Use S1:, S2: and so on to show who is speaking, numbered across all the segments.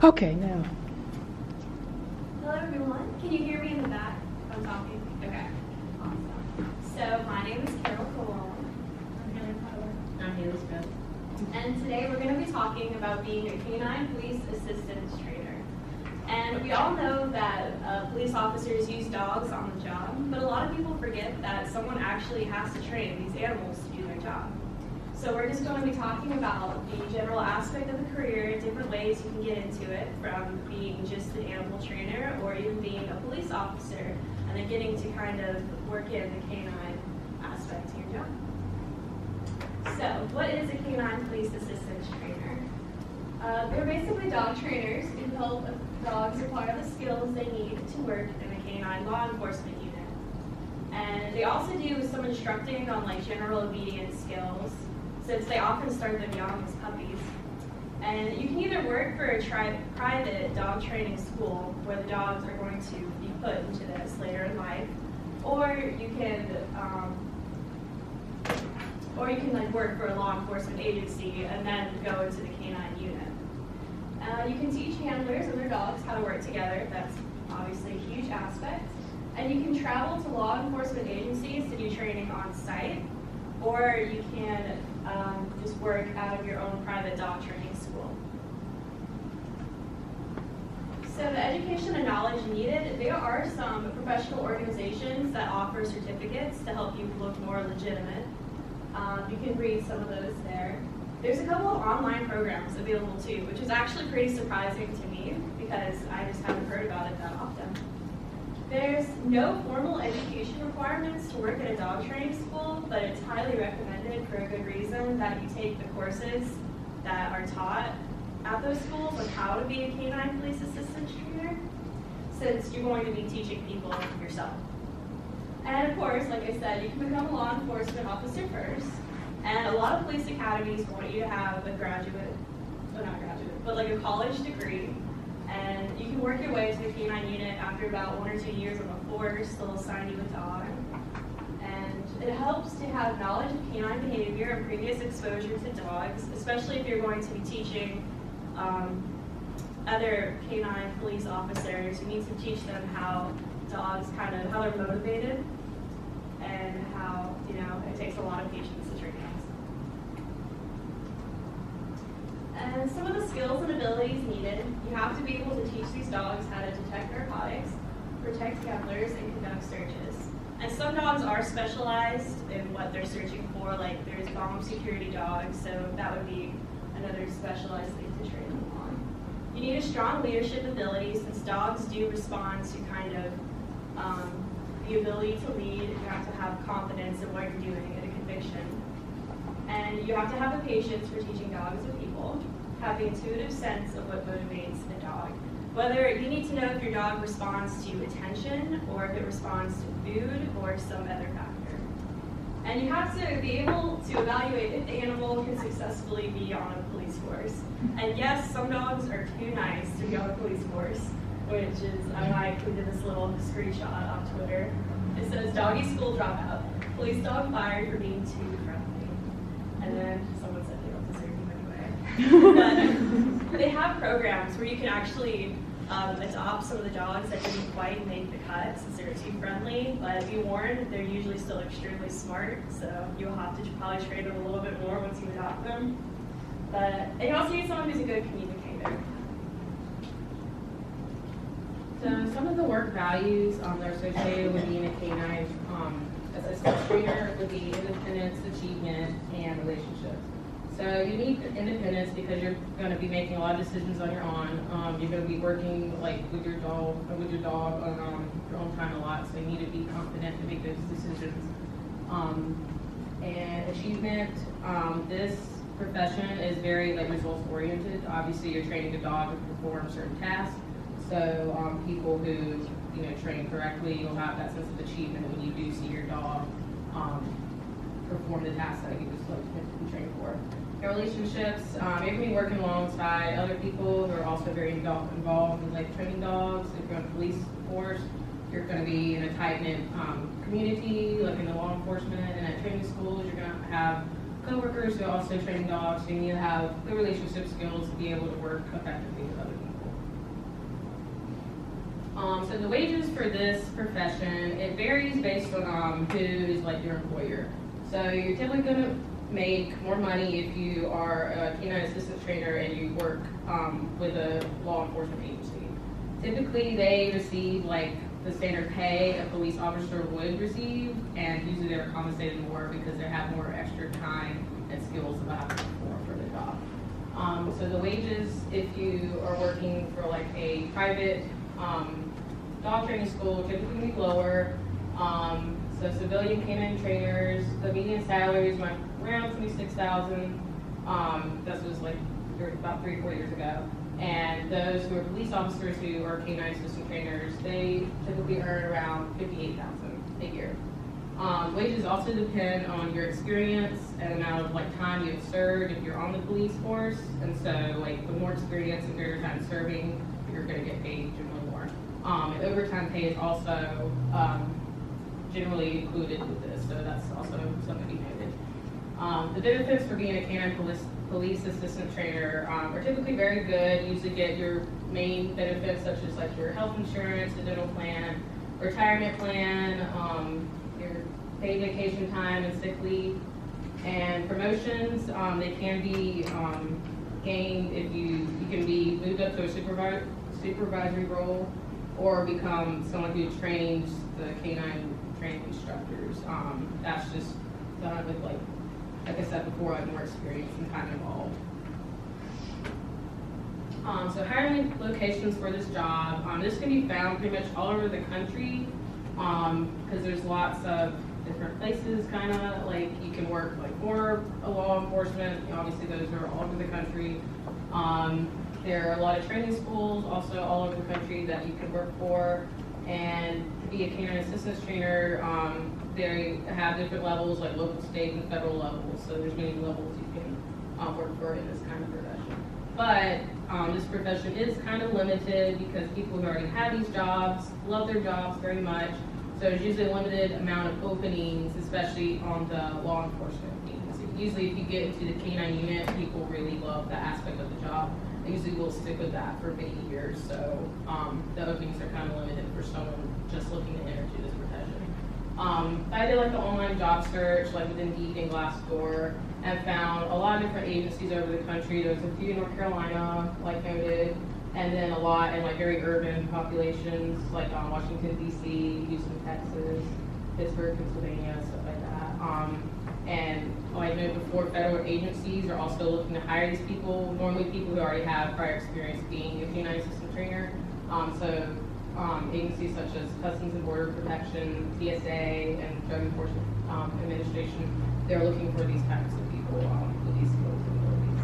S1: Okay, now.
S2: Hello everyone, can you hear me in the back if I'm talking? Okay, awesome. So my name is Carol Cole. I'm Haley Tyler.
S3: I'm Haley Smith.
S2: And today we're going to be talking about being a canine police assistance trainer. And we all know that police officers use dogs on the job, but a lot of people forget that someone actually has to train these animals to do their job. So we're just going to be talking about the general aspect of the career, different ways you can get into it, from being just an animal trainer or even being a police officer, and then getting to kind of work in the canine aspect to your job. So, what is a canine police assistance trainer? They're basically dog trainers who help dogs acquire the skills they need to work in the canine law enforcement unit. And they also do some instructing on like general obedience skills, since they often start them young as puppies. And you can either work for a private dog training school where the dogs are going to be put into this later in life, or you can like work for a law enforcement agency and then go into the canine unit. You can teach handlers and their dogs how to work together. That's obviously a huge aspect. And you can travel to law enforcement agencies to do training on site, or you can just work out of your own private dog training school. So the education and knowledge needed, there are some professional organizations that offer certificates to help you look more legitimate. You can read some of those there. There's a couple of online programs available too, which is actually pretty surprising to me because I just haven't heard about it that often. There's no formal education requirements to work at a dog training school, but it's highly recommended for a good reason that you take the courses that are taught at those schools on how to be a canine police assistance trainer, since you're going to be teaching people yourself. And of course, like I said, you can become a law enforcement officer first, and a lot of police academies want you to have a like a college degree. And you can work your way to the canine unit after about 1 or 2 years on the force. They'll assign you a dog. And it helps to have knowledge of canine behavior and previous exposure to dogs, especially if you're going to be teaching other canine police officers. You need to teach them how dogs how they're motivated and how, it takes a lot of patience to train dogs. And some of the skills and abilities needed, you have to be able to teach these dogs how to detect narcotics, protect handlers, and conduct searches. And some dogs are specialized in what they're searching for, like there's bomb security dogs, so that would be another specialized thing to train them on. You need a strong leadership ability, since dogs do respond to kind of the ability to lead. You have to have confidence in what you're doing in a conviction. And you have to have a patience for teaching dogs to people, have the intuitive sense of what motivates the dog. Whether you need to know if your dog responds to attention, or if it responds to food, or some other factor. And you have to be able to evaluate if the animal can successfully be on a police force. And yes, some dogs are too nice to be on a police force, which is, I included this little screenshot on Twitter. It says, "Doggy school dropout. Police dog fired for being too friendly." And then someone said they don't deserve him anyway. But they have programs where you can actually adopt some of the dogs that didn't quite make the cut since they were too friendly. But be warned, they're usually still extremely smart, so you'll have to probably train them a little bit more once you adopt them. But you also need someone who's a good communicator.
S3: So some of the work values that are associated with being a canine assistance trainer would be independence, achievement, and relationships. So you need independence because you're going to be making a lot of decisions on your own. You're going to be working with your dog on your own time a lot, so you need to be confident to make those decisions. And achievement, this profession is very results oriented. Obviously, you're training a dog to perform certain tasks. So people who train correctly, you'll have that sense of achievement when you do see your dog perform the task that he was trained for. Your relationships, you're going to be working alongside other people who are also very involved in training dogs. If you're on a police force, you're going to be in a tight-knit community, like in the law enforcement and at training schools. You're going to have coworkers who are also training dogs. So you need to have good relationship skills to be able to work effectively with other people. So the wages for this profession, it varies based on who is like your employer. So you're typically going to make more money if you are a canine assistant trainer and you work with a law enforcement agency. Typically they receive like the standard pay a police officer would receive, and usually they're compensated more because they have more extra time and skills that they have to perform for the job. So the wages, if you are working for like a private dog training school, typically be lower. So civilian canine trainers, the median salaries went around $26,000. This was like about 3 or 4 years ago. And those who are police officers who are canine assistant trainers, they typically earn around $58,000 a year. Wages also depend on your experience and amount of like time you've served if you're on the police force. And so like the more experience and greater time serving, you're going to get paid generally more. And overtime pay is also generally included with this, so that's also something to be noted. The benefits for being a canine police assistant trainer are typically very good. You usually get your main benefits such as like your health insurance, the dental plan, retirement plan, your paid vacation time and sick leave, and promotions. They can be gained if you can be moved up to a supervisory role or become someone who trains the canine training instructors. That's just done with like I said before, like more experience and kind of involved. So hiring locations for this job, this can be found pretty much all over the country because there's lots of different places kind of like you can work like for a law enforcement. Obviously those are all over the country. There are a lot of training schools also all over the country that you can work for. And to be a canine assistance trainer, they have different levels like local, state, and federal levels. So there's many levels you can work for in this kind of profession. But this profession is kind of limited because people who already have these jobs love their jobs very much. So there's usually a limited amount of openings, especially on the law enforcement teams. Usually if you get into the canine unit, people really love that aspect of the job. They usually will stick with that for many years. So the openings are kind of limited for someone just looking to enter into this profession. I did like the online job search, like with Indeed and Glassdoor, and found a lot of different agencies over the country. There's a few in North Carolina, like noted, and then a lot in like very urban populations, like Washington, D.C., Houston, Texas, Pittsburgh, Pennsylvania, stuff like that. And like I noted before, federal agencies are also looking to hire these people, normally people who already have prior experience being a canine assistant trainer. Agencies such as Customs and Border Protection, TSA, and Drug Enforcement Administration, they're looking for these types of people with these skills and abilities.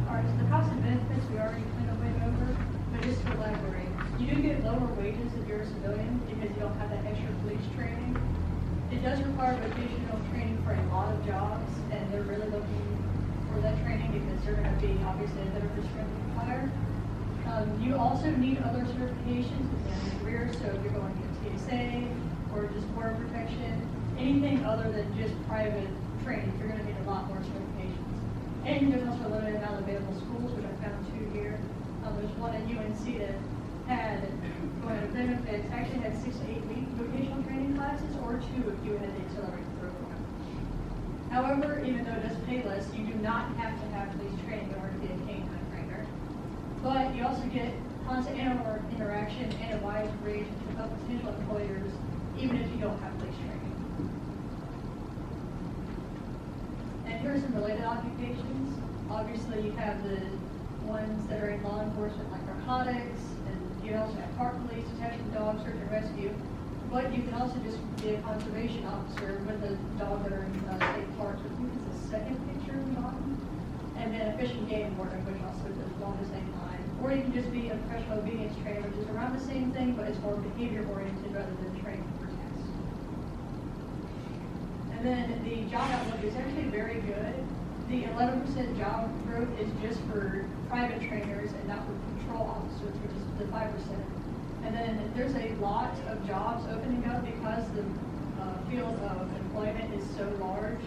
S1: All right, so the cost and benefits we already kind of went over, but just to elaborate, you do get lower wages if you're a civilian because you don't have that extra police training. It does require vocational training for a lot of jobs, and they're really looking for that training because they're going to be obviously a better prescriptive hire. You also need other certifications within the career, so if you're going to get TSA or just border protection, anything other than just private training, you're going to need a lot more certifications. And there's also a limited amount of available schools, which I found 2 here. There's one at UNC that had, going to benefits, actually had 6 to 8 week vocational training classes, or 2 if you had the accelerated program. However, even though it does pay less, you do not have to have police training in order to be a canine trainer. But you also get constant animal interaction and a wide range of potential employers, even if you don't have police training. And here are some related occupations. Obviously, you have the ones that are in law enforcement, like narcotics, and you also have park police, detection dogs, search and rescue. But you can also just be a conservation officer with a dog that are in state parks, which I think is the second picture on the bottom. And then a fish and game warden, which also does along the same line. Or you can just be a professional obedience trainer, which is around the same thing, but it's more behavior oriented rather than training for tasks. And then the job outlook is actually very good. The 11% job growth is just for private trainers and not for patrol officers, which is the 5%. And then there's a lot of jobs opening up because the field of employment is so large.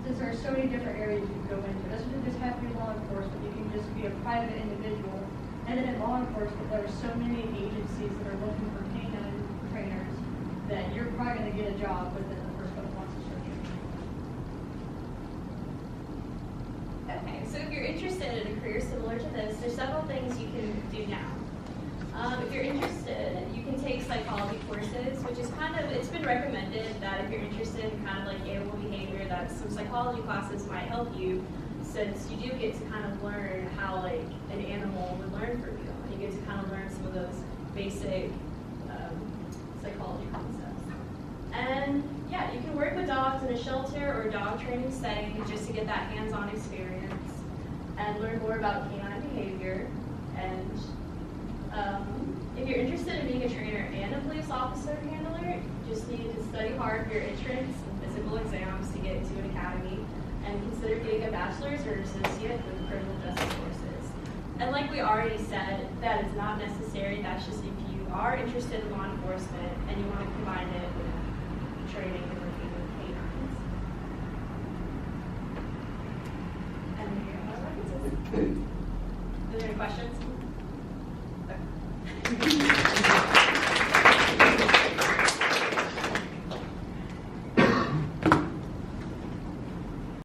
S1: Since there are so many different areas you can go into, it doesn't just have to be law enforcement. You can just be a private individual And then in law enforcement, there are so many agencies that are looking for canine trainers that you're probably gonna get a job within the first couple months of searching.
S2: Okay, so if you're interested in a career similar to this, there's several things you can do now. If you're interested, you can take psychology courses, which is kind of, it's been recommended that if you're interested in kind of like animal behavior, that some psychology classes might help you, since you do get to kind of learn how like an animal would learn from you. And you get to kind of learn some of those basic psychology concepts. And yeah, you can work with dogs in a shelter or dog training setting just to get that hands-on experience and learn more about canine behavior. And if you're interested in being a trainer and a police officer handler, you just need to study hard for your entrance and physical exams to get into an academy, and consider getting a bachelor's or an associate with criminal justice courses. And like we already said, that is not necessary. That's just if you are interested in law enforcement and you want to combine it with training and working with canines. And here are our references. Are there any questions?